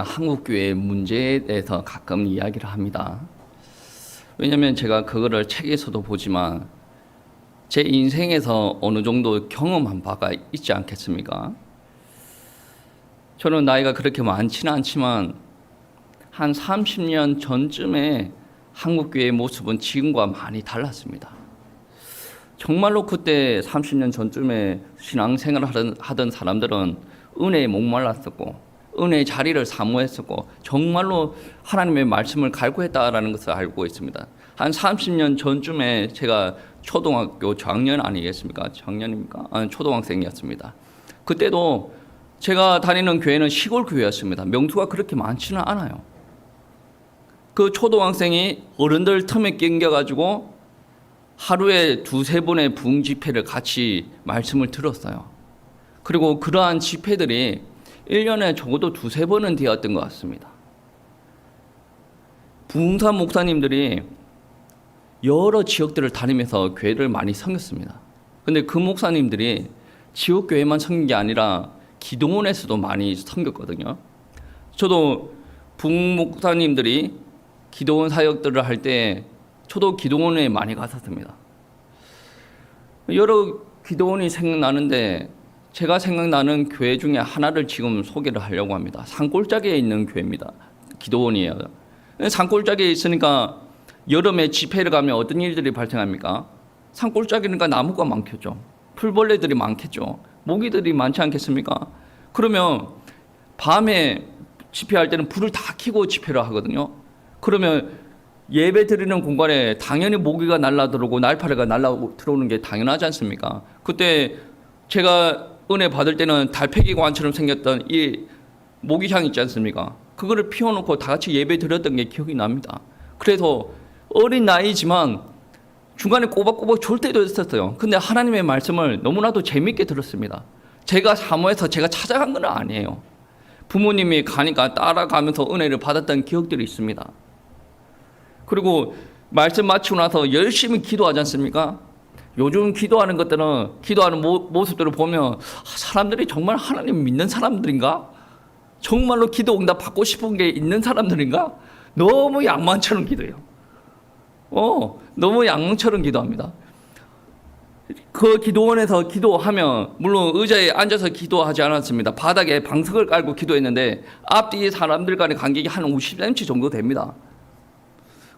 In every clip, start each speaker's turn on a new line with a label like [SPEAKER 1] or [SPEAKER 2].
[SPEAKER 1] 한국교회 문제에 대해서 가끔 이야기를 합니다. 왜냐하면 제가 그거를 책에서도 보지만 제 인생에서 어느 정도 경험한 바가 있지 않겠습니까? 저는 나이가 그렇게 많지는 않지만 한 30년 전쯤에 한국교회의 모습은 지금과 많이 달랐습니다. 정말로 그때 30년 전쯤에 신앙생활을 하던 사람들은 은혜에 목말랐었고 은혜의 자리를 사모했었고 정말로 하나님의 말씀을 갈구했다라는 것을 알고 있습니다. 한 30년 전쯤에 제가 초등학교 저학년 아니겠습니까? 저학년입니까? 초등학생이었습니다. 그때도 제가 다니는 교회는 시골 교회였습니다. 명수가 그렇게 많지는 않아요. 그 초등학생이 어른들 틈에 낑겨가지고 하루에 2-3번의 부흥 집회를 같이 말씀을 들었어요. 그리고 그러한 집회들이 1년에 적어도 2-3번은 되었던 것 같습니다. 부흥사 목사님들이 여러 지역들을 다니면서 교회를 많이 섬겼습니다. 근데 그 목사님들이 지역교회만 섬긴 게 아니라 기도원에서도 많이 섬겼거든요. 저도 부흥 목사님들이 기도원 사역들을 할 때 저도 기도원에 많이 갔었습니다. 여러 기도원이 생각나는데 제가 생각나는 교회 중에 하나를 지금 소개를 하려고 합니다. 산골짜기에 있는 교회입니다. 기도원이에요. 산골짜기에 있으니까 여름에 집회를 가면 어떤 일들이 발생합니까? 산골짜기니까 나무가 많겠죠. 풀벌레들이 많겠죠. 모기들이 많지 않겠습니까? 그러면 밤에 집회할 때는 불을 다 켜고 집회를 하거든요. 그러면 예배 드리는 공간에 당연히 모기가 날아들어오고 날파리가 날아들어오는 게 당연하지 않습니까? 그때 제가 은혜 받을 때는 달팽이관처럼 생겼던 이 모기향 있지 않습니까? 그거를 피워놓고 다 같이 예배 드렸던 게 기억이 납니다. 그래서 어린 나이지만 중간에 꼬박꼬박 졸 때도 있었어요. 근데 하나님의 말씀을 너무나도 재밌게 들었습니다. 제가 사모해서 제가 찾아간 건 아니에요. 부모님이 가니까 따라가면서 은혜를 받았던 기억들이 있습니다. 그리고 말씀 마치고 나서 열심히 기도하지 않습니까? 요즘 기도하는 것들은 기도하는 모습들을 보면 사람들이 정말 하나님 믿는 사람들인가? 정말로 기도 응답 받고 싶은 게 있는 사람들인가? 너무 양만처럼 기도해요. 너무 양만처럼 기도합니다. 그 기도원에서 기도하면 물론 의자에 앉아서 기도하지 않았습니다. 바닥에 방석을 깔고 기도했는데 앞뒤 사람들 간의 간격이 한 50cm 정도 됩니다.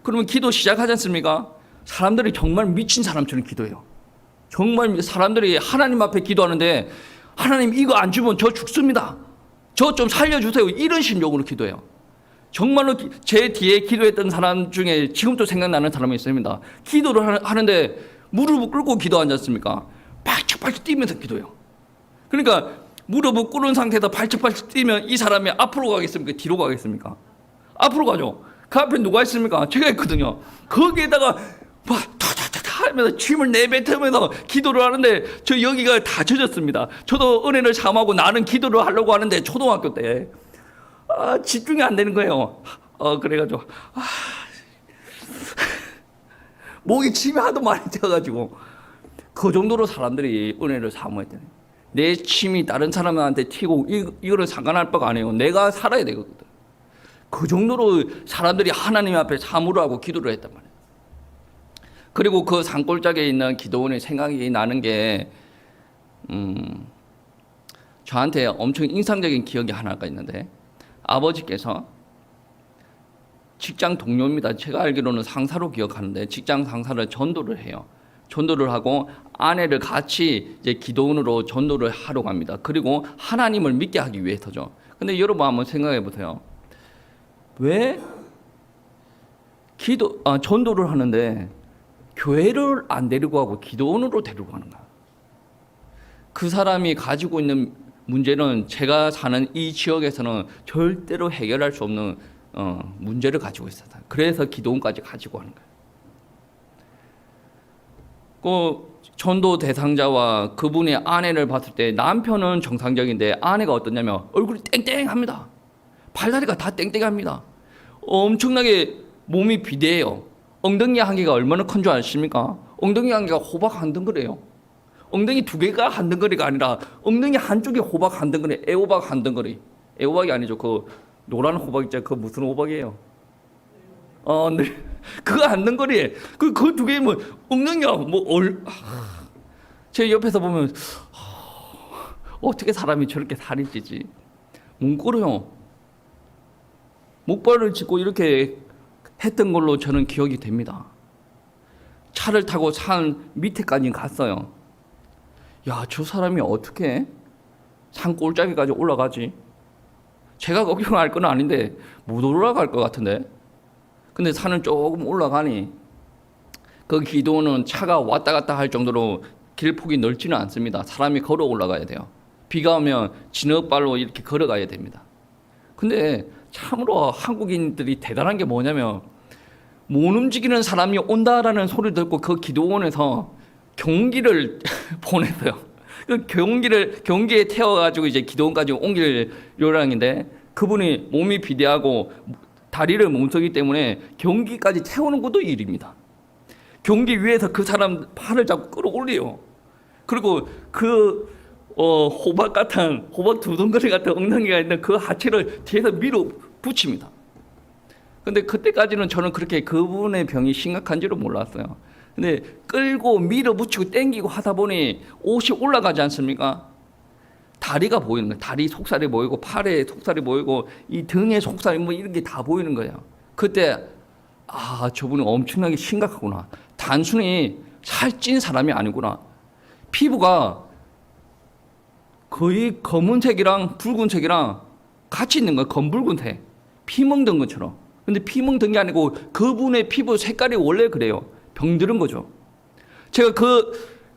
[SPEAKER 1] 그러면 기도 시작하지 않습니까? 사람들이 정말 미친 사람처럼 기도해요. 정말 사람들이 하나님 앞에 기도하는데 하나님 이거 안 주면 저 죽습니다. 저 좀 살려주세요. 이런 심령으로 기도해요. 정말로 제 뒤에 기도했던 사람 중에 지금도 생각나는 사람이 있습니다. 기도를 하는데 무릎을 꿇고 기도하지 않습니까? 발짝발짝 뛰면서 기도해요. 그러니까 무릎을 꿇은 상태에서 발짝발짝 뛰면 이 사람이 앞으로 가겠습니까? 뒤로 가겠습니까? 앞으로 가죠. 그 앞에 누가 있습니까? 제가 있거든요. 거기에다가 막 타타타타 하면서 침을 내뱉으면서 기도를 하는데 저 여기가 다 젖었습니다. 저도 은혜를 삼하고 나는 기도를 하려고 하는데 초등학교 때 집중이 안 되는 거예요. 그래가지고 목이 침이 하도 많이 튀어가지고 그 정도로 사람들이 은혜를 사모했대요. 내 침이 다른 사람한테 튀고 이거는 상관할 바가 아니에요. 내가 살아야 되거든. 그 정도로 사람들이 하나님 앞에 사모를 하고 기도를 했단 말이에요. 그리고 그 산골짜기에 있는 기도원의 생각이 나는 게 저한테 엄청 인상적인 기억이 하나가 있는데 아버지께서 직장 동료입니다. 제가 알기로는 상사로 기억하는데 직장 상사를 전도를 해요. 전도를 하고 아내를 같이 이제 기도원으로 전도를 하러 갑니다. 그리고 하나님을 믿게 하기 위해서죠. 근데 여러분 한번 생각해 보세요. 왜 전도를 하는데 교회를 안 데리고 가고 기도원으로 데리고 가는가? 그 사람이 가지고 있는 문제는 제가 사는 이 지역에서는 절대로 해결할 수 없는 문제를 가지고 있었다. 그래서 기도원까지 가지고 가는 거예요. 그 전도 대상자와 그분의 아내를 봤을 때 남편은 정상적인데 아내가 어떠냐면 얼굴이 땡땡합니다. 발다리가 다 땡땡합니다. 엄청나게 몸이 비대해요. 엉덩이 한 개가 얼마나 큰 줄 아십니까? 엉덩이 한 개가 호박 한 덩어리예요. 엉덩이 2개가 한 덩어리가 아니라 엉덩이 한쪽에 호박 한 덩어리, 애호박 한 덩어리. 애호박이 아니죠. 그 노란 호박 있죠? 그거 무슨 호박이에요? 네. 그거 앉는 거리. 그 두 개 뭐 엉덩이야. 제 옆에서 보면 어떻게 사람이 저렇게 살이 찌지? 문고로요. 목발을 짚고 이렇게 했던 걸로 저는 기억이 됩니다. 차를 타고 산 밑에까지 갔어요. 야, 저 사람이 어떻게 산 꼴짜기까지 올라가지? 제가 걱정할 건 아닌데 못 올라갈 것 같은데. 근데 산을 조금 올라가니 그 기도는 차가 왔다 갔다 할 정도로 길폭이 넓지는 않습니다. 사람이 걸어 올라가야 돼요. 비가 오면 진흙발로 이렇게 걸어가야 됩니다. 근데 참으로 한국인들이 대단한 게 뭐냐면 못 움직이는 사람이 온다라는 소리를 듣고 그 기도원에서 경기를 보냈어요. 그 경기에 태워가지고 이제 기도원까지 옮길 요량인데 그분이 몸이 비대하고 다리를 못 서기 때문에 경기까지 태우는 것도 일입니다. 경기 위에서 그 사람 팔을 잡고 끌어올려요. 그리고 그 호박 두 덩어리 같은 엉덩이가 있는 그 하체를 뒤에서 밀어 붙입니다. 근데 그때까지는 저는 그렇게 그분의 병이 심각한지를 몰랐어요. 근데 끌고 밀어붙이고 땡기고 하다 보니 옷이 올라가지 않습니까? 다리가 보이는 거예요. 다리 속살이 보이고 팔에 속살이 보이고 이 등에 속살이 뭐 이런 게 다 보이는 거예요. 그때 저분은 엄청나게 심각하구나. 단순히 살찐 사람이 아니구나. 피부가 거의 검은색이랑 붉은색이랑 같이 있는 거예요. 검붉은색. 피 멍든 것처럼. 근데 피 멍든 게 아니고 그분의 피부 색깔이 원래 그래요. 병들은 거죠. 제가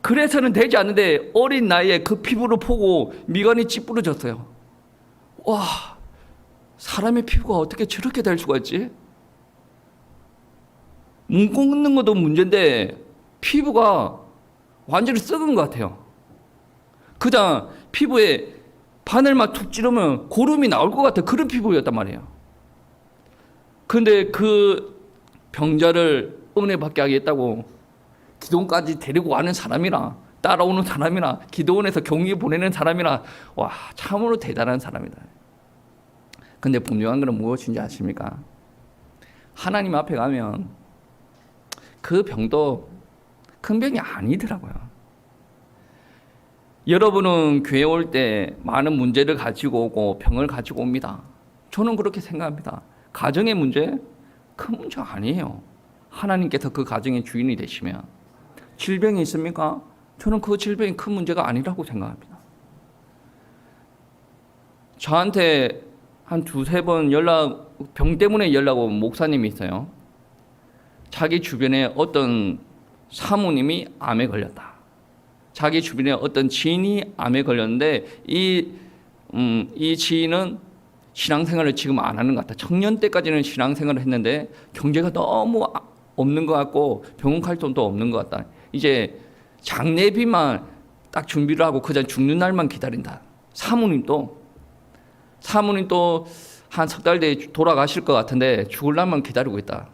[SPEAKER 1] 그래서는 되지 않는데 어린 나이에 그 피부를 보고 미간이 찌푸러졌어요. 와, 사람의 피부가 어떻게 저렇게 될 수가 있지? 문 꽂는 것도 문제인데 피부가 완전히 썩은 것 같아요. 그냥 피부에 바늘만 툭 찌르면 고름이 나올 것 같은 그런 피부였단 말이에요. 그런데 그 병자를 은혜 받게 하겠다고 기도원까지 데리고 가는 사람이나 따라오는 사람이나 기도원에서 경기 보내는 사람이나 와, 참으로 대단한 사람이다. 근데 분명한 것은 무엇인지 아십니까? 하나님 앞에 가면 그 병도 큰 병이 아니더라고요. 여러분은 교회 올 때 많은 문제를 가지고 오고 병을 가지고 옵니다. 저는 그렇게 생각합니다. 가정의 문제? 큰 문제 아니에요. 하나님께서 그 가정의 주인이 되시면. 질병이 있습니까? 저는 그 질병이 큰 문제가 아니라고 생각합니다. 저한테 한 두세 번 병 때문에 연락 온 목사님이 있어요. 자기 주변에 어떤 사모님이 암에 걸렸다. 자기 주변에 어떤 지인이 암에 걸렸는데 이 지인은 신앙생활을 지금 안 하는 것 같다. 청년 때까지는 신앙생활을 했는데 경제가 너무 없는 것 같고 병원 갈 돈도 없는 것 같다. 이제 장례비만 딱 준비를 하고 그냥 죽는 날만 기다린다. 사모님도 한 석 달 뒤에 돌아가실 것 같은데 죽을 날만 기다리고 있다.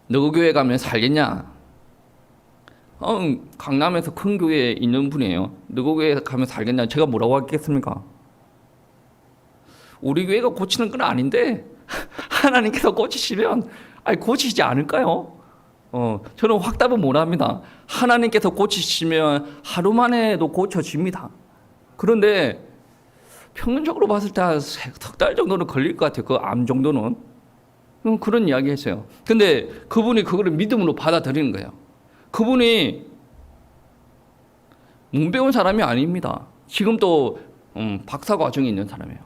[SPEAKER 1] 너 교회 가면 살겠냐? 강남에서 큰 교회에 있는 분이에요. 너 교회에 가면 살겠냐? 제가 뭐라고 하겠습니까? 우리 교회가 고치는 건 아닌데 하나님께서 고치시면 고치지 않을까요? 저는 확답은 못합니다. 하나님께서 고치시면 하루 만에도 고쳐집니다. 그런데 평균적으로 봤을 때 한 석 달 정도는 걸릴 것 같아요. 그 암 정도는. 그런 이야기 했어요. 근데 그분이 그거를 믿음으로 받아들이는 거예요. 그분이 문 배운 사람이 아닙니다. 지금 또 박사 과정에 있는 사람이에요.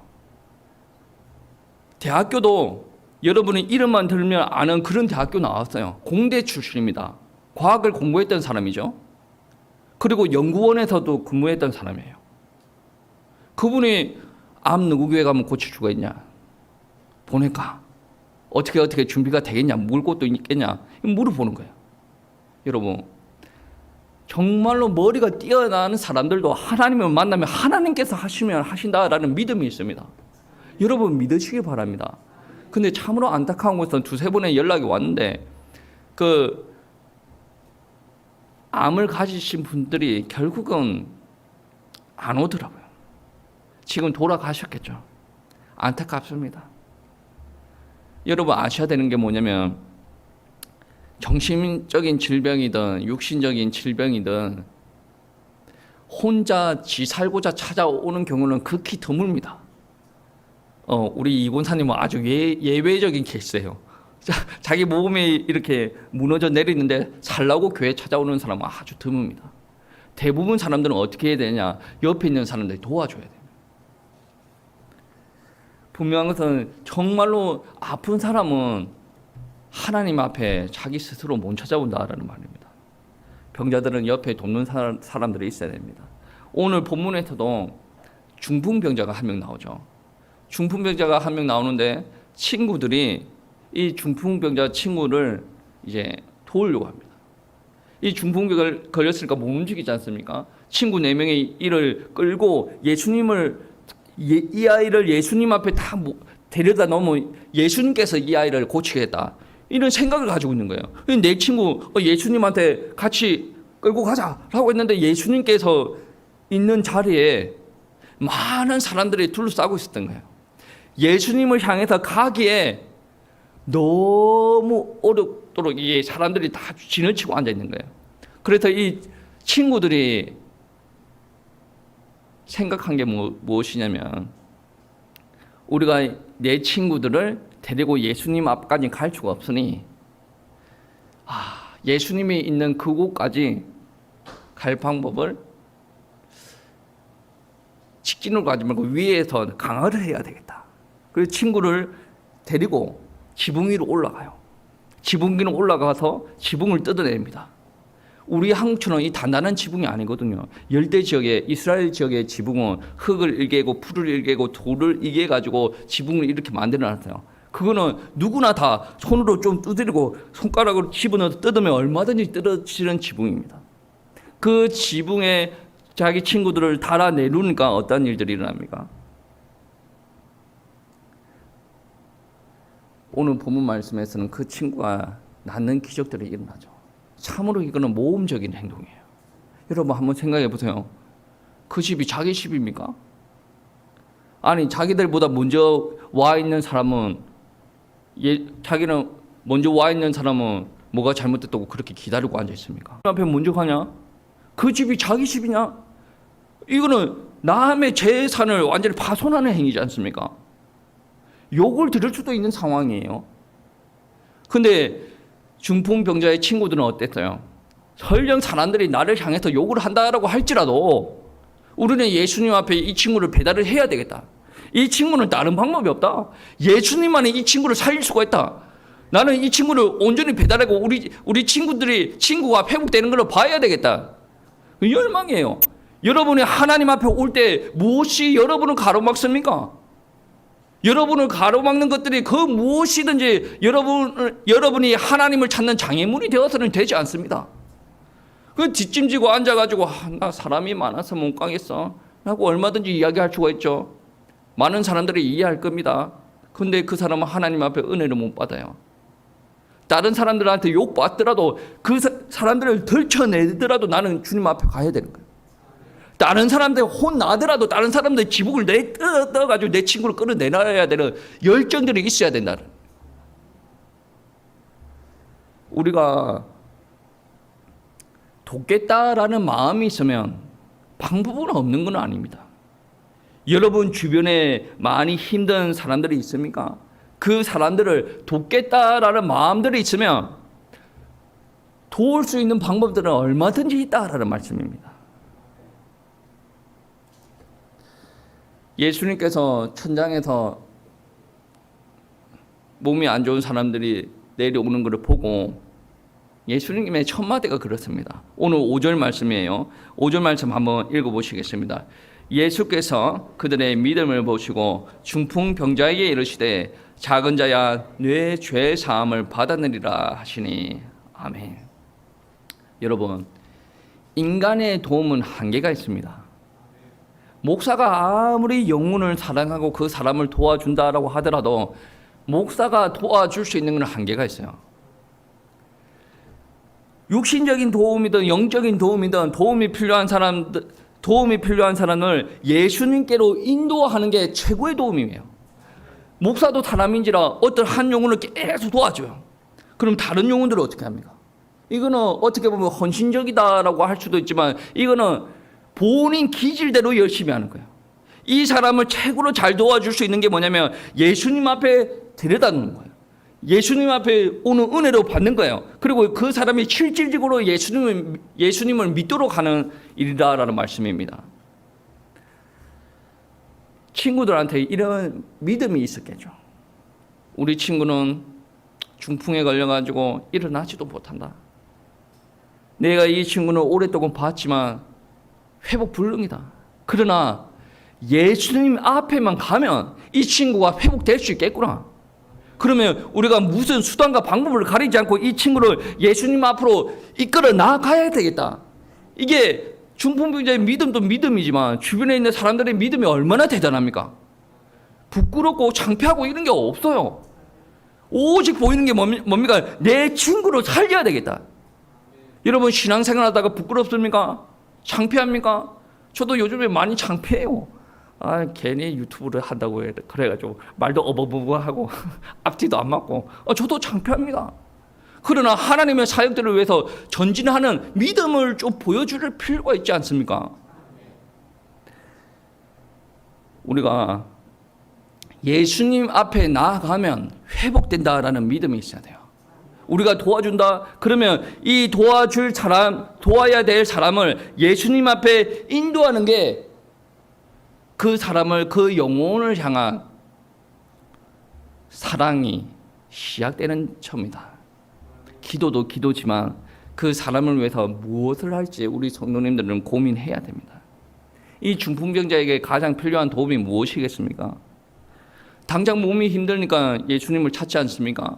[SPEAKER 1] 대학교도 여러분이 이름만 들으면 아는 그런 대학교 나왔어요. 공대 출신입니다. 과학을 공부했던 사람이죠. 그리고 연구원에서도 근무했던 사람이에요. 그분이 암 누구 교회 가면 고칠 수가 있냐? 보낼까? 어떻게 준비가 되겠냐? 물 곳도 있겠냐? 물어보는 거예요. 여러분, 정말로 머리가 뛰어나는 사람들도 하나님을 만나면 하나님께서 하시면 하신다라는 믿음이 있습니다. 여러분 믿으시기 바랍니다. 근데 참으로 안타까운 것은 두세 번의 연락이 왔는데 그 암을 가지신 분들이 결국은 안 오더라고요. 지금 돌아가셨겠죠. 안타깝습니다. 여러분 아셔야 되는 게 뭐냐면 정신적인 질병이든 육신적인 질병이든 혼자 지 살고자 찾아오는 경우는 극히 드뭅니다. 우리 이곤사님은 아주 예외적인 케이스예요. 자기 몸이 이렇게 무너져 내리는데 살라고 교회 찾아오는 사람은 아주 드뭅니다. 대부분 사람들은 어떻게 해야 되냐? 옆에 있는 사람들이 도와줘야 돼요. 분명한 것은 정말로 아픈 사람은 하나님 앞에 자기 스스로 못 찾아온다라는 말입니다. 병자들은 옆에 돕는 사람들이 있어야 됩니다. 오늘 본문에서도 중풍병자가 한 명 나오죠. 중풍병자가 한 명 나오는데 친구들이 이 중풍병자 친구를 이제 도우려고 합니다. 이 중풍병을 걸렸으니까 못 움직이지 않습니까? 친구 4명이 이를 끌고 이 아이를 예수님 앞에 다 데려다 놓으면 예수님께서 이 아이를 고치겠다. 이런 생각을 가지고 있는 거예요. 내 친구 예수님한테 같이 끌고 가자라고 했는데 예수님께서 있는 자리에 많은 사람들이 둘러싸고 있었던 거예요. 예수님을 향해서 가기에 너무 어렵도록 이 사람들이 다 지나치고 앉아 있는 거예요. 그래서 이 친구들이 생각한 게 무엇이냐면 우리가 내 친구들을 데리고 예수님 앞까지 갈 수가 없으니 예수님이 있는 그곳까지 갈 방법을 직진으로 가지 말고 위에서 강화를 해야 되겠다. 그래서 친구를 데리고 지붕 위로 올라가요. 지붕 위로 올라가서 지붕을 뜯어냅니다. 우리 한국처럼 이 단단한 지붕이 아니거든요. 열대 지역에 이스라엘 지역의 지붕은 흙을 일개고 풀을 일개고 돌을 일개 가지고 지붕을 이렇게 만들어 놨어요. 그거는 누구나 다 손으로 좀 두드리고 손가락으로 집어넣어서 뜯으면 얼마든지 떨어지는 지붕입니다. 그 지붕에 자기 친구들을 달아내려니까 어떤 일들이 일어납니까? 오늘 본문 말씀에서는 그 친구가 낫는 기적들이 일어나죠. 참으로 이거는 모험적인 행동이에요. 여러분 한번 생각해 보세요. 그 집이 자기 집입니까? 아니 자기들보다 먼저 와 있는 사람은 자기는 먼저 와 있는 사람은 뭐가 잘못됐다고 그렇게 기다리고 앉아 있습니까? 그 앞에 먼저 가냐? 그 집이 자기 집이냐? 이거는 남의 재산을 완전히 파손하는 행위지 않습니까? 욕을 들을 수도 있는 상황이에요. 근데 중풍병자의 친구들은 어땠어요? 설령 사람들이 나를 향해서 욕을 한다라고 할지라도 우리는 예수님 앞에 이 친구를 배달을 해야 되겠다. 이 친구는 다른 방법이 없다. 예수님만이 이 친구를 살릴 수가 있다. 나는 이 친구를 온전히 배달하고 우리 친구가 회복되는 걸 봐야 되겠다. 열망이에요. 여러분이 하나님 앞에 올 때 무엇이 여러분을 가로막습니까? 여러분을 가로막는 것들이 그 무엇이든지 여러분이 하나님을 찾는 장애물이 되어서는 되지 않습니다. 그 뒷짐지고 앉아가지고 나 사람이 많아서 못 가겠어 라고 얼마든지 이야기할 수가 있죠. 많은 사람들이 이해할 겁니다. 근데 그 사람은 하나님 앞에 은혜를 못 받아요. 다른 사람들한테 욕 받더라도 그 사람들을 덜쳐내더라도 나는 주님 앞에 가야 되는 거예요. 다른 사람들 혼나더라도 다른 사람들 지붕을 떠가지고 내 친구를 끌어내놔야 되는 열정들이 있어야 된다는. 우리가 돕겠다라는 마음이 있으면 방법은 없는 건 아닙니다. 여러분 주변에 많이 힘든 사람들이 있습니까? 그 사람들을 돕겠다라는 마음들이 있으면 도울 수 있는 방법들은 얼마든지 있다라는 말씀입니다. 예수님께서 천장에서 몸이 안 좋은 사람들이 내려오는 것을 보고 예수님의 첫 마디가 그렇습니다. 오늘 5절 말씀이에요. 5절 말씀 한번 읽어보시겠습니다. 예수께서 그들의 믿음을 보시고 중풍병자에게 이르시되 작은 자야 내 죄 사함을 받았느니라 하시니 아멘. 여러분 인간의 도움은 한계가 있습니다. 목사가 아무리 영혼을 사랑하고 그 사람을 도와준다라고 하더라도 목사가 도와줄 수 있는 건 한계가 있어요. 육신적인 도움이든 영적인 도움이든 도움이 필요한 사람을 예수님께로 인도하는 게 최고의 도움이에요. 목사도 사람인지라 어떤 한 영혼을 계속 도와줘요. 그럼 다른 영혼들은 어떻게 합니까? 이거는 어떻게 보면 헌신적이다라고 할 수도 있지만 이거는 본인 기질대로 열심히 하는 거예요. 이 사람을 최고로 잘 도와줄 수 있는 게 뭐냐면 예수님 앞에 데려다 놓는 거예요. 예수님 앞에 오는 은혜로 받는 거예요. 그리고 그 사람이 실질적으로 예수님을 믿도록 하는 일이다라는 말씀입니다. 친구들한테 이런 믿음이 있었겠죠. 우리 친구는 중풍에 걸려가지고 일어나지도 못한다. 내가 이 친구는 오랫동안 봤지만 회복 불능이다. 그러나 예수님 앞에만 가면 이 친구가 회복될 수 있겠구나. 그러면 우리가 무슨 수단과 방법을 가리지 않고 이 친구를 예수님 앞으로 이끌어 나가야 되겠다. 이게 중풍병자의 믿음도 믿음이지만 주변에 있는 사람들의 믿음이 얼마나 대단합니까? 부끄럽고 창피하고 이런 게 없어요. 오직 보이는 게 뭡니까? 내 친구를 살려야 되겠다. 여러분 신앙생활 하다가 부끄럽습니까? 창피합니까? 저도 요즘에 많이 창피해요. 괜히 유튜브를 한다고 그래가지고 말도 어버버버하고 앞뒤도 안 맞고 저도 창피합니다. 그러나 하나님의 사역들을 위해서 전진하는 믿음을 좀 보여줄 필요가 있지 않습니까? 우리가 예수님 앞에 나아가면 회복된다라는 믿음이 있어야 돼요. 우리가 도와준다 그러면 이 도와줄 사람, 도와야 될 사람을 예수님 앞에 인도하는 게 그 사람을, 그 영혼을 향한 사랑이 시작되는 처입니다. 기도도 기도지만 그 사람을 위해서 무엇을 할지 우리 성도님들은 고민해야 됩니다. 이 중풍병자에게 가장 필요한 도움이 무엇이겠습니까? 당장 몸이 힘드니까 예수님을 찾지 않습니까?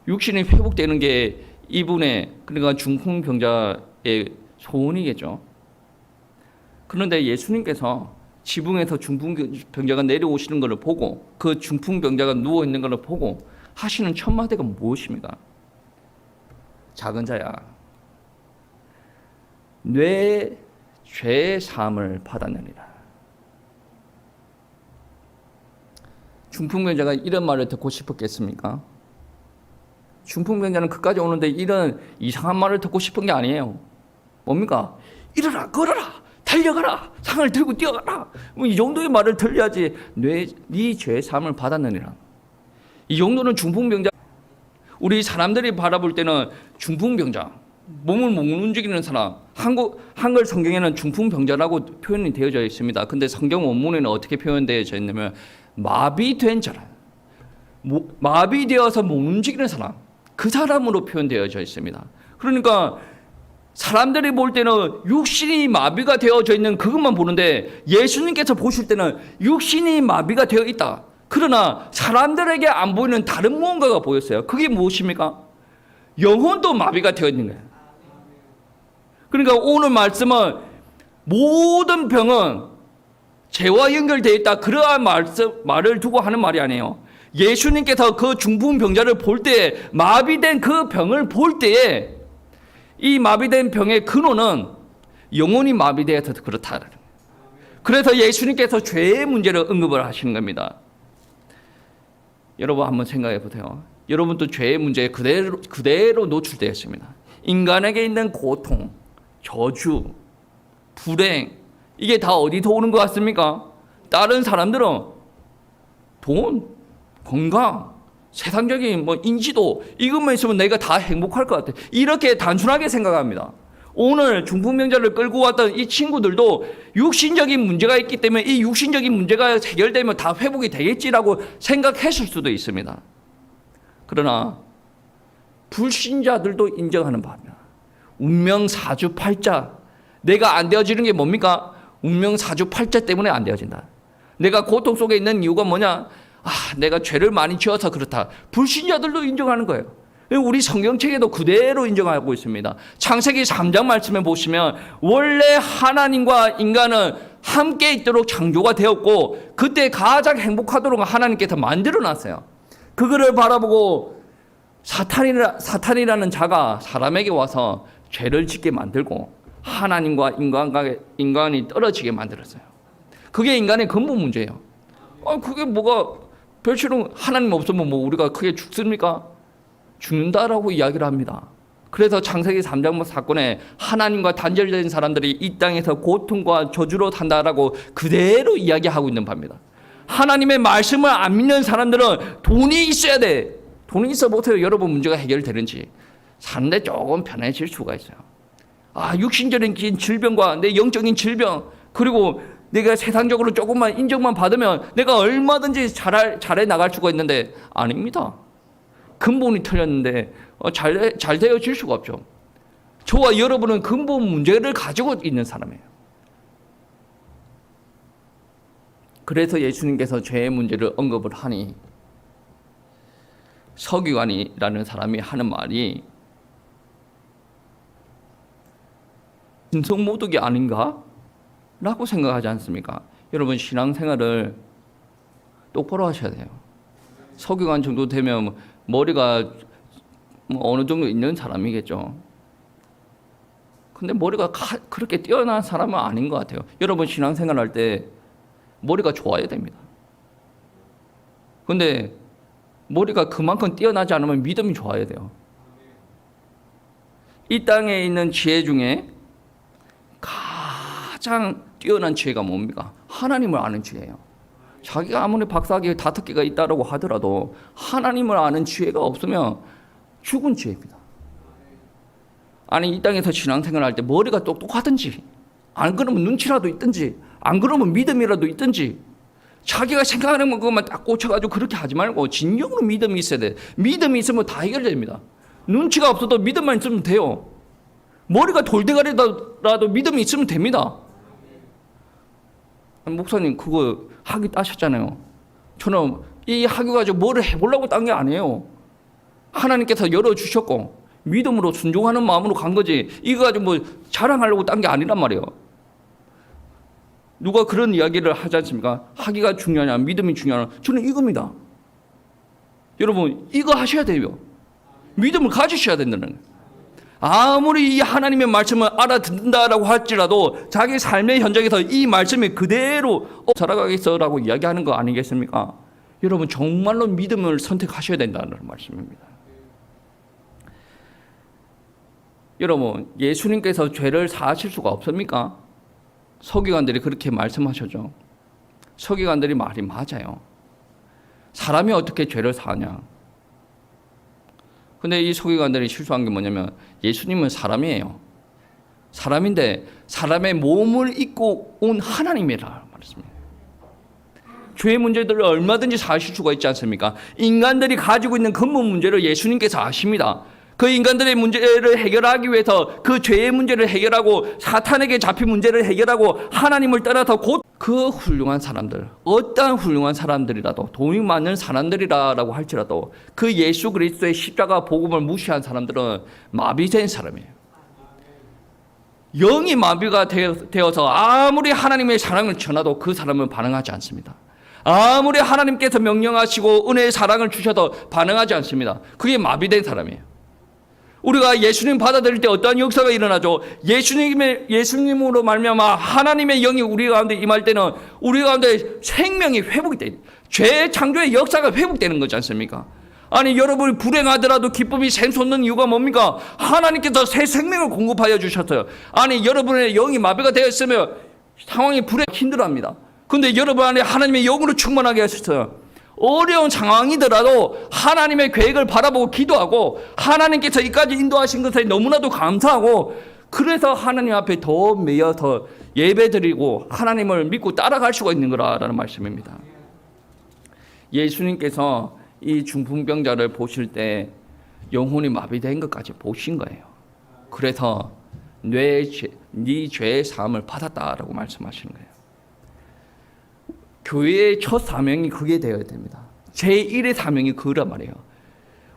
[SPEAKER 1] 육신이 회복되는 게 이분의, 그러니까 중풍병자의 소원이겠죠. 그런데 예수님께서 지붕에서 중풍병자가 내려오시는 것을 보고 그 중풍병자가 누워있는 것을 보고 하시는 첫 마디가 무엇입니까? 작은 자야, 내 죄 사함을 받았느니라. 중풍병자가 이런 말을 듣고 싶었겠습니까? 중풍병자는 그까지 오는데 이런 이상한 말을 듣고 싶은 게 아니에요. 뭡니까? 일어나, 걸어라, 달려가라, 상을 들고 뛰어가라. 이 정도의 말을 들려야지. 네 죄 사함을 받았느니라. 이 정도는 중풍병자. 우리 사람들이 바라볼 때는 중풍병자, 몸을 못 움직이는 사람, 한글 성경에는 중풍병자라고 표현이 되어져 있습니다. 근데 성경 원문에는 어떻게 표현되어져 있냐면 마비된 자라, 마비되어서 못 움직이는 사람, 그 사람으로 표현되어져 있습니다. 그러니까 사람들이 볼 때는 육신이 마비가 되어져 있는 그것만 보는데 예수님께서 보실 때는 육신이 마비가 되어 있다. 그러나 사람들에게 안 보이는 다른 무언가가 보였어요. 그게 무엇입니까? 영혼도 마비가 되어 있는 거예요. 그러니까 오늘 말씀은 모든 병은 죄와 연결되어 있다. 그러한 말을 두고 하는 말이 아니에요. 예수님께서 그 중풍병자를 볼 때에, 마비된 그 병을 볼 때에 이 마비된 병의 근원은 영혼이 마비되어서 그렇다. 그래서 예수님께서 죄의 문제를 언급을 하시는 겁니다. 여러분 한번 생각해 보세요. 여러분도 죄의 문제에 그대로 노출되었습니다. 인간에게 있는 고통, 저주, 불행, 이게 다 어디서 오는 것 같습니까? 다른 사람들은 돈, 건강, 세상적인 인지도, 이것만 있으면 내가 다 행복할 것 같아. 이렇게 단순하게 생각합니다. 오늘 중풍병자를 끌고 왔던 이 친구들도 육신적인 문제가 있기 때문에 이 육신적인 문제가 해결되면 다 회복이 되겠지라고 생각했을 수도 있습니다. 그러나 불신자들도 인정하는 바입니다. 운명사주팔자, 내가 안 되어지는 게 뭡니까? 운명사주팔자 때문에 안 되어진다. 내가 고통 속에 있는 이유가 뭐냐? 내가 죄를 많이 지어서 그렇다. 불신자들도 인정하는 거예요. 우리 성경책에도 그대로 인정하고 있습니다. 창세기 3장 말씀에 보시면 원래 하나님과 인간은 함께 있도록 창조가 되었고 그때 가장 행복하도록 하나님께서 만들어놨어요. 그거를 바라보고 사탄이라는 자가 사람에게 와서 죄를 짓게 만들고 하나님과 인간이 떨어지게 만들었어요. 그게 인간의 근본 문제예요. 그게 뭐가 별처럼 하나님 없으면 뭐 우리가 크게 죽습니까? 죽는다라고 이야기를 합니다. 그래서 창세기 3장 사건에 하나님과 단절된 사람들이 이 땅에서 고통과 저주로 산다라고 그대로 이야기하고 있는 바입니다. 하나님의 말씀을 안 믿는 사람들은 돈이 있어야 돼. 돈이 있어 보세요. 여러분 문제가 해결되는지. 사는데 조금 편해질 수가 있어요. 육신적인 질병과 내 영적인 질병, 그리고 내가 세상적으로 조금만 인정만 받으면 내가 얼마든지 잘해 나갈 수가 있는데 아닙니다. 근본이 틀렸는데 잘 되어질 수가 없죠. 저와 여러분은 근본 문제를 가지고 있는 사람이에요. 그래서 예수님께서 죄의 문제를 언급을 하니 서기관이라는 사람이 하는 말이 신성모독이 아닌가? 라고 생각하지 않습니까? 여러분 신앙생활을 똑바로 하셔야 돼요. 서기관 정도 되면 머리가 어느 정도 있는 사람이겠죠. 근데 머리가 그렇게 뛰어난 사람은 아닌 것 같아요. 여러분 신앙생활 할 때 머리가 좋아야 됩니다. 근데 머리가 그만큼 뛰어나지 않으면 믿음이 좋아야 돼요. 이 땅에 있는 지혜 중에 가장 뛰어난 지혜가 뭡니까? 하나님을 아는 지혜예요. 자기가 아무리 박사학위 5개가 있다고 하더라도 하나님을 아는 지혜가 없으면 죽은 지혜입니다. 아니 이 땅에서 신앙생활 할 때 머리가 똑똑하든지 안 그러면 눈치라도 있든지 안 그러면 믿음이라도 있든지 자기가 생각하는 것만 딱 꽂혀가지고 그렇게 하지 말고 진정으로 믿음이 있어야 돼. 믿음이 있으면 다 해결됩니다. 눈치가 없어도 믿음만 있으면 돼요. 머리가 돌대가리라도 믿음이 있으면 됩니다. 목사님 그거 학위 따셨잖아요. 저는 이 학위 가지고 뭐를 해보려고 딴 게 아니에요. 하나님께서 열어주셨고 믿음으로 순종하는 마음으로 간 거지 이거 가지고 뭐 자랑하려고 딴 게 아니란 말이에요. 누가 그런 이야기를 하지 않습니까? 학위가 중요하냐 믿음이 중요하냐. 저는 이겁니다. 여러분 이거 하셔야 돼요. 믿음을 가지셔야 된다는 거예요. 아무리 이 하나님의 말씀을 알아듣는다라고 할지라도 자기 삶의 현장에서 이 말씀이 그대로 살아가겠어라고 이야기하는 거 아니겠습니까? 여러분 정말로 믿음을 선택하셔야 된다는 말씀입니다. 여러분 예수님께서 죄를 사하실 수가 없습니까? 서기관들이 그렇게 말씀하셨죠. 서기관들이 말이 맞아요. 사람이 어떻게 죄를 사하냐. 근데 이 서기관들이 실수한 게 뭐냐면 예수님은 사람이에요. 사람인데 사람의 몸을 입고 온 하나님이라 말했습니다. 죄의 문제들을 얼마든지 사실 수가 있지 않습니까? 인간들이 가지고 있는 근본 문제를 예수님께서 아십니다. 그 인간들의 문제를 해결하기 위해서 그 죄의 문제를 해결하고 사탄에게 잡힌 문제를 해결하고 하나님을 따라서 곧 그 훌륭한 사람들, 어떠한 훌륭한 사람들이라도 돈이 많은 사람들이라고 할지라도 그 예수 그리스도의 십자가 복음을 무시한 사람들은 마비된 사람이에요. 영이 마비가 되어서 아무리 하나님의 사랑을 전하도 그 사람은 반응하지 않습니다. 아무리 하나님께서 명령하시고 은혜의 사랑을 주셔도 반응하지 않습니다. 그게 마비된 사람이에요. 우리가 예수님 받아들일 때 어떠한 역사가 일어나죠? 예수님으로 말미암아 하나님의 영이 우리 가운데 임할 때는 우리 가운데 생명이 회복이 돼요. 죄 창조의 역사가 회복되는 거지 않습니까? 아니 여러분이 불행하더라도 기쁨이 샘솟는 이유가 뭡니까? 하나님께서 새 생명을 공급하여 주셨어요. 아니 여러분의 영이 마비가 되었으면 상황이 힘들어합니다. 근데 여러분 안에 하나님의 영으로 충만하게 하셨어요. 어려운 상황이더라도 하나님의 계획을 바라보고 기도하고 하나님께서 이까지 인도하신 것에 너무나도 감사하고 그래서 하나님 앞에 더 매여서 예배드리고 하나님을 믿고 따라갈 수가 있는 거라는 말씀입니다. 예수님께서 이 중풍병자를 보실 때 영혼이 마비된 것까지 보신 거예요. 그래서 네 죄의 사함을 받았다라고 말씀하시는 거예요. 교회의 첫 사명이 그게 되어야 됩니다. 제1의 사명이 그란 말이에요.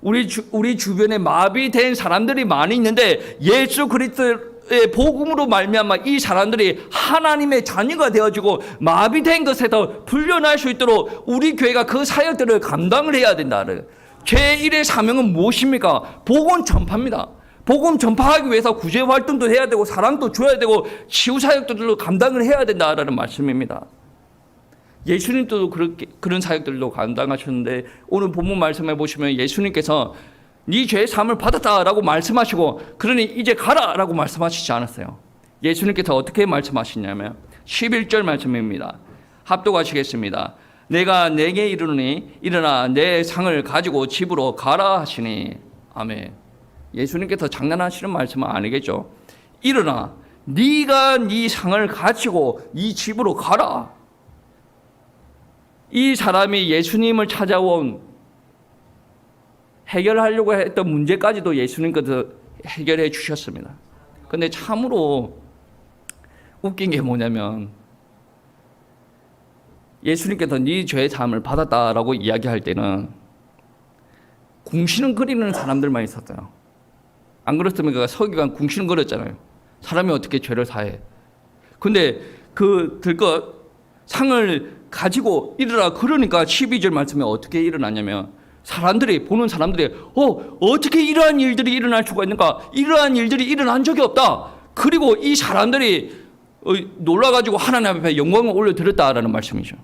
[SPEAKER 1] 우리 주변에 마비된 사람들이 많이 있는데 예수 그리스도의 복음으로 말미암아 이 사람들이 하나님의 자녀가 되어지고 마비된 것에서 풀려날 수 있도록 우리 교회가 그 사역들을 감당을 해야 된다는 제1의 사명은 무엇입니까? 복음 전파입니다. 복음 전파하기 위해서 구제 활동도 해야 되고 사랑도 줘야 되고 치유 사역들도 감당을 해야 된다는 말씀입니다. 예수님도 그런 사역들도 감당하셨는데 오늘 본문 말씀해 보시면 예수님께서 네 죄의 사함을 받았다라고 말씀하시고 그러니 이제 가라라고 말씀하시지 않았어요. 예수님께서 어떻게 말씀하시냐면 11절 말씀입니다. 합독하시겠습니다. 내가 내게 이르노니 일어나 내 상을 가지고 집으로 가라 하시니. 아멘. 예수님께서 장난하시는 말씀은 아니겠죠. 일어나 네가 네 상을 가지고 네 집으로 가라. 이 사람이 예수님을 찾아온 해결하려고 했던 문제까지도 예수님께서 해결해 주셨습니다. 근데 참으로 웃긴 게 뭐냐면 예수님께서 네 죄의 사함을 받았다라고 이야기할 때는 궁시렁거리는 사람들만 있었어요. 안 그렇습니까? 서기관 궁시렁거렸잖아요. 사람이 어떻게 죄를 사해? 근데 그 들것 상을 가지고 일어나 그러니까 12절 말씀에 어떻게 일어나냐면 사람들이 보는 사람들이 어떻게 이러한 일들이 일어날 수가 있는가? 이러한 일들이 일어난 적이 없다. 그리고 이 사람들이 놀라가지고 하나님 앞에 영광을 올려드렸다라는 말씀이죠.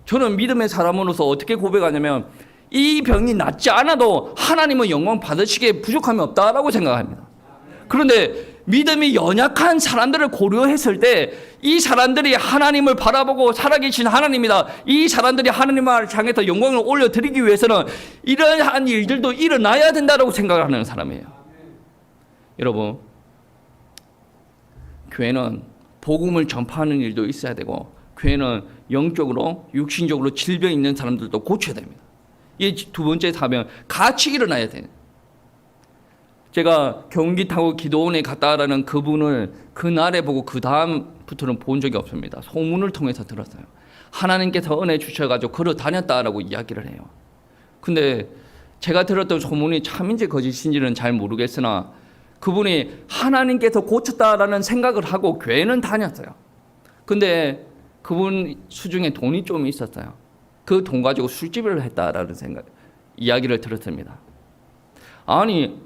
[SPEAKER 1] 저는 믿음의 사람으로서 어떻게 고백하냐면 이 병이 낫지 않아도 하나님은 영광 받으시기에 부족함이 없다라고 생각합니다. 그런데 믿음이 연약한 사람들을 고려했을 때 이 사람들이 하나님을 바라보고 살아계신 하나님이다. 이 사람들이 하나님을 향해서 영광을 올려드리기 위해서는 이러한 일들도 일어나야 된다고 생각하는 사람이에요. 여러분, 교회는 복음을 전파하는 일도 있어야 되고 교회는 영적으로 육신적으로 질병 있는 사람들도 고쳐야 됩니다. 이 두 번째 사명 같이 일어나야 돼요. 제가 경기 타고 기도원에 갔다라는 그분을 그날에 보고 그 다음부터는 본 적이 없습니다. 소문을 통해서 들었어요. 하나님께서 은혜 주셔가지고 걸어 다녔다라고 이야기를 해요. 근데 제가 들었던 소문이 참인지 거짓인지는 잘 모르겠으나 그분이 하나님께서 고쳤다라는 생각을 하고 교회는 다녔어요. 근데 그분 수중에 돈이 좀 있었어요. 그 돈 가지고 술집을 했다라는 이야기를 들었습니다. 아니,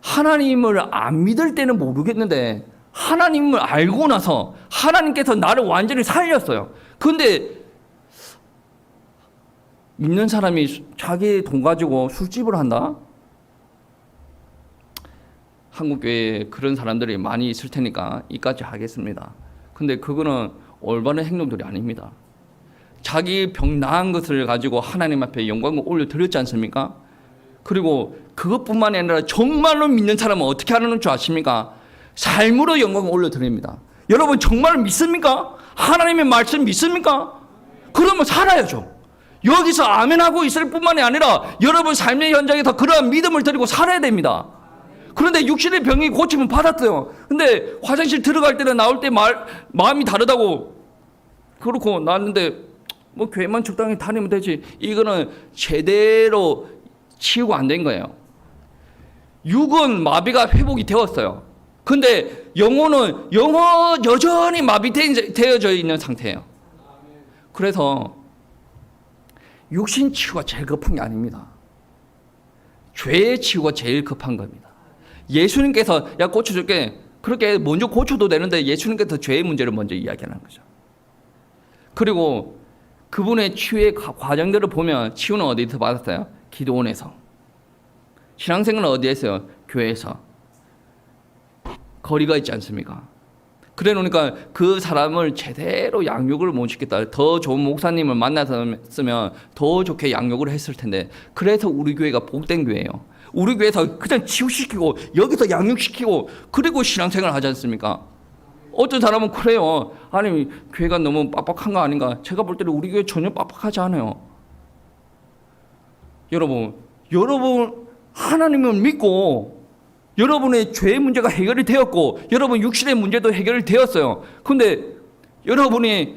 [SPEAKER 1] 하나님을 안 믿을 때는 모르겠는데 하나님을 알고 나서 하나님께서 나를 완전히 살렸어요. 그런데 믿는 사람이 자기 돈 가지고 술집을 한다? 한국교회에 그런 사람들이 많이 있을 테니까 이까지 하겠습니다. 근데 그거는 올바른 행동들이 아닙니다. 자기 병 나은 것을 가지고 하나님 앞에 영광을 올려드렸지 않습니까? 그리고 그것뿐만 아니라 정말로 믿는 사람은 어떻게 하는 줄 아십니까? 삶으로 영광을 올려드립니다. 여러분 정말 믿습니까? 하나님의 말씀 믿습니까? 그러면 살아야죠. 여기서 아멘하고 있을 뿐만이 아니라 여러분 삶의 현장에서 그러한 믿음을 드리고 살아야 됩니다. 그런데 육신의 병이 고침은 받았어요. 근데 화장실 들어갈 때는 나올 때 마음이 다르다고 그렇고 나왔는데 뭐 교회만 적당히 다니면 되지. 이거는 제대로 치유가 안 된 거예요. 육은 마비가 회복이 되었어요. 근데 영혼은 여전히 마비되어져 있는 상태예요. 그래서 육신 치유가 제일 급한 게 아닙니다. 죄의 치유가 제일 급한 겁니다. 예수님께서 야 고쳐줄게 그렇게 먼저 고쳐도 되는데 예수님께서 죄의 문제를 먼저 이야기하는 거죠. 그리고 그분의 치유의 과정들을 보면 치유는 어디서 받았어요? 기도원에서. 신앙생활은 어디에 했어요? 교회에서. 거리가 있지 않습니까? 그래 놓으니까 그 사람을 제대로 양육을 못 시켰다. 더 좋은 목사님을 만났으면 더 좋게 양육을 했을 텐데 그래서 우리 교회가 복된 교회예요. 우리 교회에서 그냥 치유시키고 여기서 양육시키고 그리고 신앙생활을 하지 않습니까? 어떤 사람은 그래요. 아니 교회가 너무 빡빡한 거 아닌가? 제가 볼 때는 우리 교회 전혀 빡빡하지 않아요. 여러분 하나님을 믿고 여러분의 죄의 문제가 해결이 되었고 여러분 육신의 문제도 해결이 되었어요. 그런데 여러분이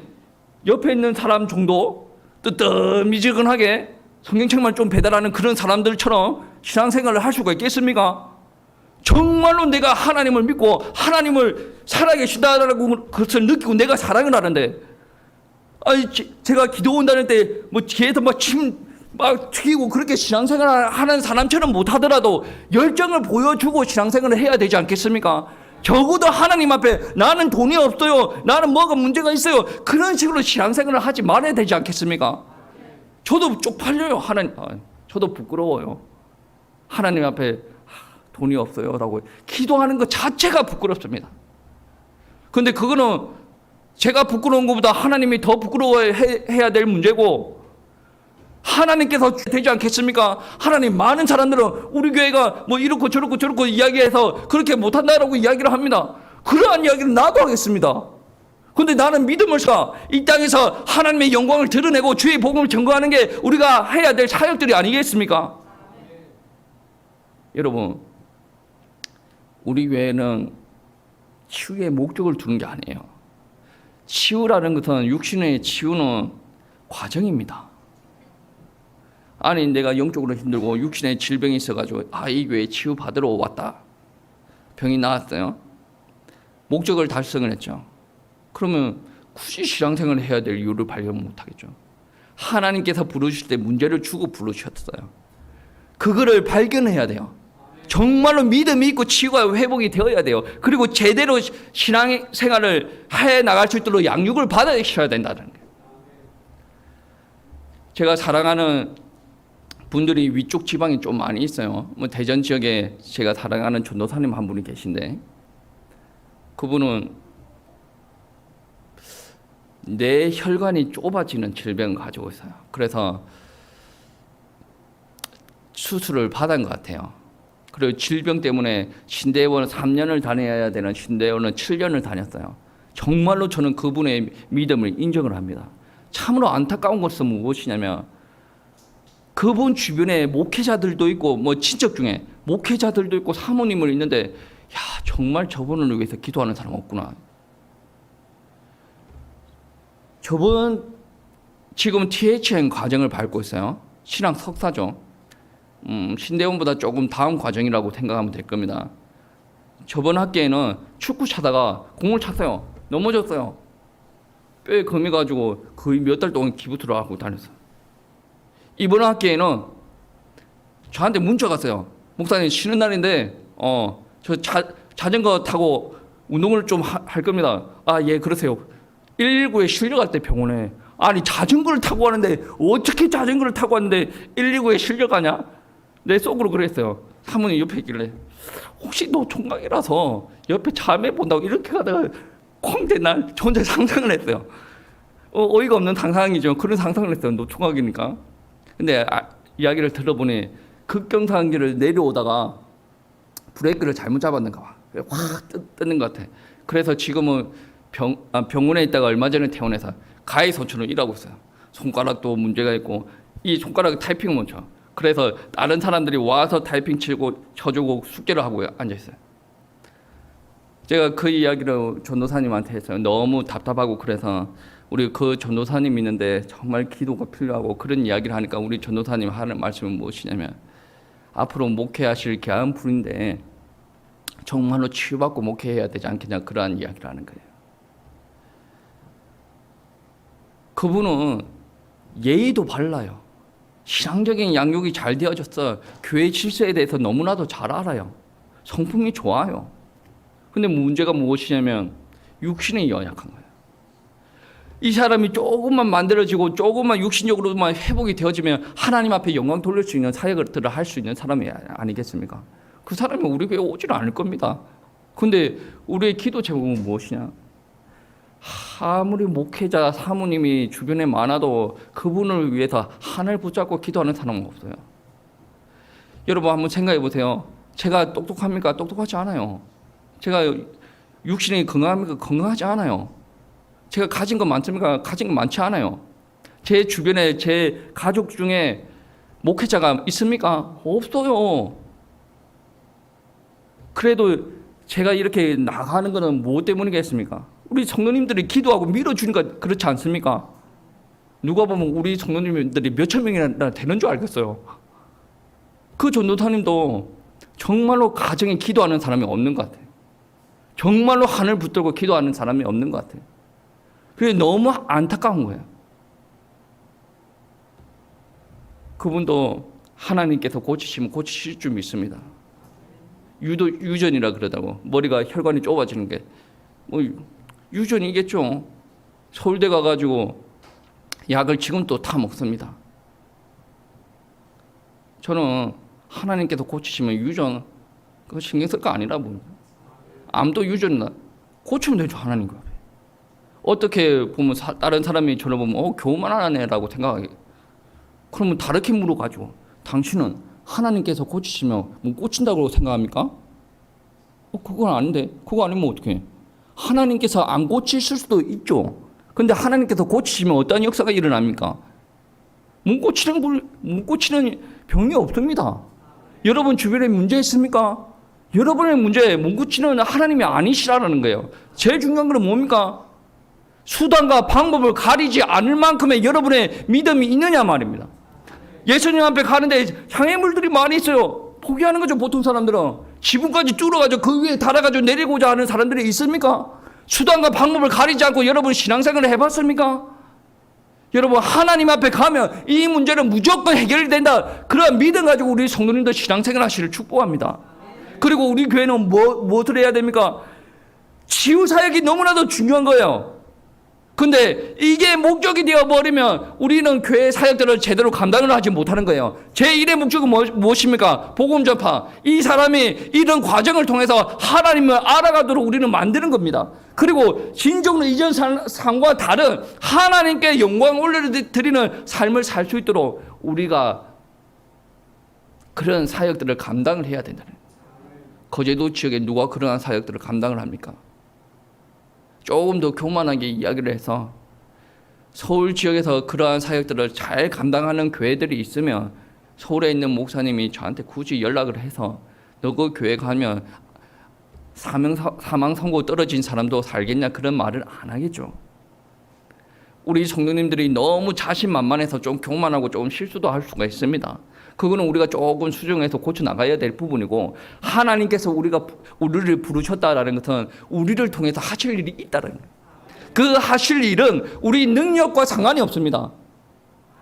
[SPEAKER 1] 옆에 있는 사람 정도 뜨뜻미지근하게 성경책만 좀 배달하는 그런 사람들처럼 신앙생활을 할 수가 있겠습니까? 정말로 내가 하나님을 믿고 하나님을 살아계신다라고 그것을 느끼고 내가 사랑을 하는데 아니 제가 기도원 다닐 때 뭐 뒤에서 막 튀기고 그렇게 신앙생활을 하는 사람처럼 못하더라도 열정을 보여주고 신앙생활을 해야 되지 않겠습니까? 적어도 하나님 앞에 나는 돈이 없어요, 나는 뭐가 문제가 있어요, 그런 식으로 신앙생활을 하지 말아야 되지 않겠습니까? 저도 쪽팔려요. 저도 부끄러워요. 하나님 앞에 돈이 없어요 라고 기도하는 것 자체가 부끄럽습니다. 그런데 그거는 제가 부끄러운 것보다 하나님이 더 부끄러워해야 될 문제고, 하나님께서 되지 않겠습니까? 하나님, 많은 사람들은 우리 교회가 뭐 이렇고 저렇고 이야기해서 그렇게 못한다라고 이야기를 합니다. 그러한 이야기를 나도 하겠습니다. 그런데 나는 믿음을 이 땅에서 하나님의 영광을 드러내고 주의 복음을 전거하는 게 우리가 해야 될 사역들이 아니겠습니까? 여러분, 우리 교회는 치유의 목적을 두는 게 아니에요. 치유라는 것은, 육신의 치유는 과정입니다. 아니, 내가 영적으로 힘들고 육신의 질병이 있어가지고 이 교회에 치유 받으러 왔다, 병이 나았어요, 목적을 달성을 했죠. 그러면 굳이 신앙생활을 해야 될 이유를 발견 못하겠죠. 하나님께서 부르실 때 문제를 주고 부르셨어요. 그거를 발견해야 돼요. 정말로 믿음이 있고 치유가 회복이 되어야 돼요. 그리고 제대로 신앙생활을 해나갈 수 있도록 양육을 받으셔야 된다는 거예요. 제가 사랑하는 분들이 위쪽 지방에 좀 많이 있어요. 뭐 대전 지역에 제가 사랑하는 전도사님 한 분이 계신데, 그분은 내 혈관이 좁아지는 질병을 가지고 있어요. 그래서 수술을 받은 것 같아요. 그리고 질병 때문에 신대원 3년을 다녀야 되는 신대원은 7년을 다녔어요. 정말로 저는 그분의 믿음을 인정을 합니다. 참으로 안타까운 것은 무엇이냐면, 그분 주변에 목회자들도 있고, 뭐 친척 중에 목회자들도 있고 사모님을 있는데, 정말 저분을 위해서 기도하는 사람 없구나. 저분 지금 THN 과정을 밟고 있어요. 신앙 석사죠. 신대원보다 조금 다음 과정이라고 생각하면 될 겁니다. 저번 학기에는 축구 차다가 공을 찼어요. 넘어졌어요. 뼈에 금이 가지고 거의 몇 달 동안 기부트를 하고 다녔어요. 이번 학기에는 저한테 문자가 왔어요. 목사님, 쉬는 날인데 저 자전거 타고 운동을 좀 할 겁니다. 예, 그러세요. 119에 실려갈 때 병원에, 아니 자전거를 타고 왔는데, 어떻게 자전거를 타고 왔는데 119에 실려가냐? 내 속으로 그랬어요. 사모님 옆에 있길래, 혹시 너 총각이라서 옆에 자매 본다고 이렇게 가다가 콩대 날 저 혼자 상상을 했어요. 어이가 없는 상상이죠. 그런 상상을 했어요. 너 총각이니까. 근데 이야기를 들어보니 급경사항기를 내려오다가 브레이크를 잘못 잡았는가 봐. 확 뜨는 것 같아. 그래서 지금은 병원에 있다가 얼마 전에 퇴원해서 가해소처로 일하고 있어요. 손가락도 문제가 있고, 이 손가락에 타이핑을 못 쳐. 그래서 다른 사람들이 와서 타이핑 쳐주고 숙제를 하고 앉아있어요. 제가 그 이야기를 전도사님한테 했어요. 너무 답답하고, 그래서 우리 그 전도사님 있는데 정말 기도가 필요하고, 그런 이야기를 하니까 우리 전도사님 하는 말씀은 무엇이냐면, 앞으로 목회하실 귀한 분인데 정말로 치유받고 목회해야 되지 않겠냐, 그러한 이야기를 하는 거예요. 그분은 예의도 발라요. 신앙적인 양육이 잘 되어졌어. 교회 질서에 대해서 너무나도 잘 알아요. 성품이 좋아요. 근데 문제가 무엇이냐면 육신이 연약한 거예요. 이 사람이 조금만 만들어지고 조금만 육신적으로만 회복이 되어지면 하나님 앞에 영광 돌릴 수 있는 사역을 할 수 있는 사람이 아니겠습니까? 그 사람이 우리 교회에 오지는 않을 겁니다. 근데 우리의 기도 제목은 무엇이냐? 아무리 목회자 사모님이 주변에 많아도 그분을 위해서 하늘 붙잡고 기도하는 사람은 없어요. 여러분 한번 생각해 보세요. 제가 똑똑합니까? 똑똑하지 않아요. 제가 육신이 건강합니까? 건강하지 않아요. 제가 가진 거 많습니까? 가진 거 많지 않아요. 제 주변에 제 가족 중에 목회자가 있습니까? 없어요. 그래도 제가 이렇게 나가는 거는 무엇 때문이겠습니까? 우리 성도님들이 기도하고 밀어주니까 그렇지 않습니까? 누가 보면 우리 성도님들이 몇천 명이나 되는 줄 알겠어요. 그 전도사님도 정말로 가정에 기도하는 사람이 없는 것 같아요. 정말로 하늘 붙들고 기도하는 사람이 없는 것 같아요. 그게 너무 안타까운 거예요. 그분도 하나님께서 고치시면 고치실 줄 믿습니다. 유전이라 그러다고. 머리가 혈관이 좁아지는 게. 뭐 유전이겠죠. 서울대 가가지고 약을 지금 또 다 먹습니다. 저는 하나님께서 고치시면 유전 그거 신경 쓸 거 아니라 뭐. 암도 유전 고치면 되죠, 하나님 앞에. 어떻게 보면 다른 사람이 저를 보면 교만 하네라고 생각하게. 그러면 다르게 물어가지고 당신은 하나님께서 고치시면 뭐 고친다고 생각합니까? 그건 아닌데. 그거 아니면 어떡해. 하나님께서 안 고치실 수도 있죠. 근데 하나님께서 고치시면 어떤 역사가 일어납니까? 못 고치는 병이 없습니다. 여러분 주변에 문제 있습니까? 여러분의 문제 못 고치는 하나님이 아니시라는 거예요. 제일 중요한 건 뭡니까? 수단과 방법을 가리지 않을 만큼의 여러분의 믿음이 있느냐 말입니다. 예수님 앞에 가는데 장애물들이 많이 있어요. 포기하는 거죠, 보통 사람들은. 지붕까지 뚫어가지고 그 위에 달아가지고 내리고자 하는 사람들이 있습니까? 수단과 방법을 가리지 않고 여러분 신앙생활을 해봤습니까? 여러분 하나님 앞에 가면 이 문제는 무조건 해결이 된다. 그런 믿음 가지고 우리 성도님들 신앙생활 하시를 축복합니다. 그리고 우리 교회는 무엇을 해야 됩니까? 치유사역이 너무나도 중요한 거예요. 근데 이게 목적이 되어버리면 우리는 교회 사역들을 제대로 감당을 하지 못하는 거예요. 제1의 목적은 무엇입니까? 복음 전파. 이 사람이 이런 과정을 통해서 하나님을 알아가도록 우리는 만드는 겁니다. 그리고 진정으로 이전 삶과 다른 하나님께 영광 올려드리는 삶을 살 수 있도록 우리가 그런 사역들을 감당을 해야 된다는 거예요. 거제도 지역에 누가 그러한 사역들을 감당을 합니까? 조금 더 교만하게 이야기를 해서 서울 지역에서 그러한 사역들을 잘 감당하는 교회들이 있으면 서울에 있는 목사님이 저한테 굳이 연락을 해서 너 그 교회 가면 사망 선고 떨어진 사람도 살겠냐 그런 말을 안 하겠죠. 우리 성도님들이 너무 자신만만해서 좀 교만하고 좀 실수도 할 수가 있습니다. 그거는 우리가 조금 수정해서 고쳐 나가야 될 부분이고, 하나님께서 우리를 부르셨다라는 것은 우리를 통해서 하실 일이 있다는 거예요. 그 하실 일은 우리 능력과 상관이 없습니다.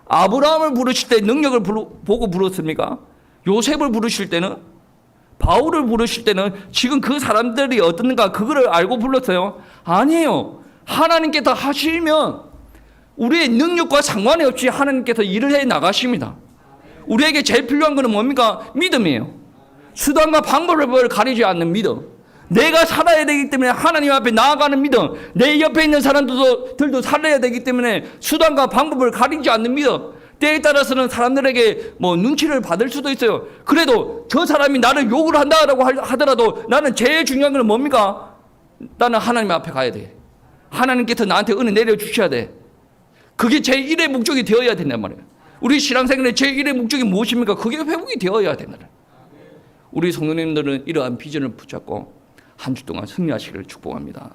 [SPEAKER 1] 아브라함을 부르실 때 능력을 보고 부르셨습니까? 요셉을 부르실 때는, 바울을 부르실 때는 지금 그 사람들이 어떤가 그거를 알고 불렀어요? 아니에요. 하나님께서 하시면 우리의 능력과 상관이 없이 하나님께서 일을 해 나가십니다. 우리에게 제일 필요한 것은 뭡니까? 믿음이에요. 수단과 방법을 가리지 않는 믿음. 내가 살아야 되기 때문에 하나님 앞에 나아가는 믿음. 내 옆에 있는 사람들도 살아야 되기 때문에 수단과 방법을 가리지 않는 믿음. 때에 따라서는 사람들에게 눈치를 받을 수도 있어요. 그래도 저 사람이 나를 욕을 한다라고 하더라도 나는 제일 중요한 것은 뭡니까? 나는 하나님 앞에 가야 돼. 하나님께서 나한테 은혜 내려주셔야 돼. 그게 제1의 목적이 되어야 된단 말이에요. 우리 신앙생활의 제1의 목적이 무엇입니까? 그게 회복이 되어야 된다. 우리 성도님들은 이러한 비전을 붙잡고 한 주 동안 승리하시기를 축복합니다.